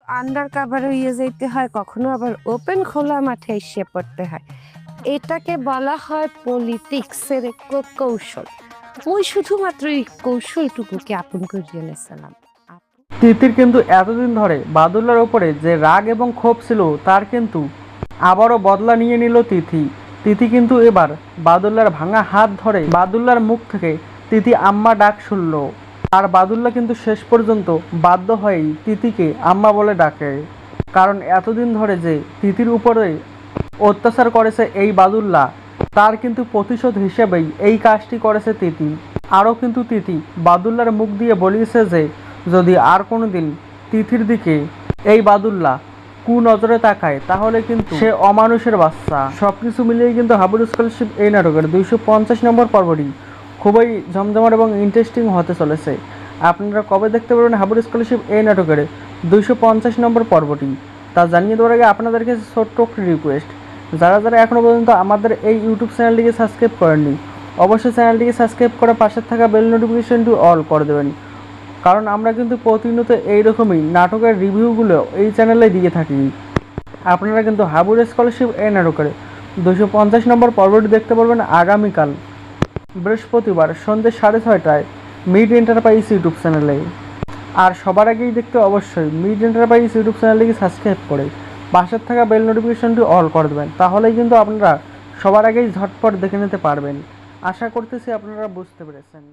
Under cover হয়ে যেতে হয়, কখনো আবার ওপেন খোলা মাঠে এসে পড়তে হয়। এটাকে বলা হয় পলিটিক্সের এক কৌশল। ওই শুধুমাত্র এই কৌশলটুকুকে আপন করিয়ে নিয়েছিলাম। তিতির কিন্তু এতদিন ধরে বাদুল্লার ওপরে যে রাগ এবং ক্ষোভ ছিল তার কিন্তু আবারও বদলা নিয়ে নিল তিথি। তিথি কিন্তু এবার বাদুল্লার ভাঙা হাত ধরে বাদুল্লার মুখ থেকে তিথি আম্মা ডাক শুনল। আর বাদুল্লা কিন্তু শেষ পর্যন্ত বাধ্য হয়েই তিথিকে আম্মা বলে ডাকে। কারণ এতদিন ধরে যে তিথির উপরে অত্যাচার করেছে এই বাদুল্লা, তার কিন্তু প্রতিশোধ হিসেবেই এই কাজটি করেছে তিথি। আরও কিন্তু তিথি বাদুল্লার মুখ দিয়ে বলিয়েছে যে যদি আর কোনো দিন তিথির দিকে এই বাদুল্লা কুনজরে তাকায় তাহলে কিন্তু সে অমানুষের বাচ্চা। সব কিছু মিলিয়ে কিন্তু হাবুল স্কলারশিপ এই নাটকের 250 নম্বর পর্বটি খুবই জমজমাট এবং ইন্টারেস্টিং হতে চলেছে। আপনারা কবে দেখতে পারবেন হাবুল স্কলারশিপ এই নাটকের 250 নম্বর পর্বটি তা জানিয়ে দেওয়ার আগে আপনাদেরকে ছোট্ট একটি রিকোয়েস্ট, যারা যারা এখনও পর্যন্ত আমাদের এই ইউটিউব চ্যানেলটিকে সাবস্ক্রাইব করেননি অবশ্যই চ্যানেলটিকে সাবস্ক্রাইব করে পাশে থাকা বেল নোটিফিকেশনটি অল করে দেবেন। কারণ আমরা কিন্তু প্রতিনিয়ত এইরকমই নাটকের রিভিউগুলো এই চ্যানেলে দিয়ে থাকি। আপনারা কিন্তু হাবুল স্কলারশিপ এই নাটকের 250 নম্বর পর্বটি দেখতে পারবেন আগামীকাল বৃহস্পতিবার সন্ধ্যে 6:30টায় মিড এন্টারপ্রাইজ ইউটিউব চ্যানেলে। আর সবার আগেই দেখতে অবশ্যই মিড এন্টারপ্রাইজ ইউটিউব চ্যানেলটিকে সাবস্ক্রাইব করে পাশের থাকা বেল নোটিফিকেশনটি অল করে দেবেন। তাহলেই কিন্তু আপনারা সবার আগেই ঝটপট দেখে নিতে পারবেন। আশা করতেছি আপনারা বুঝতে পেরেছেন।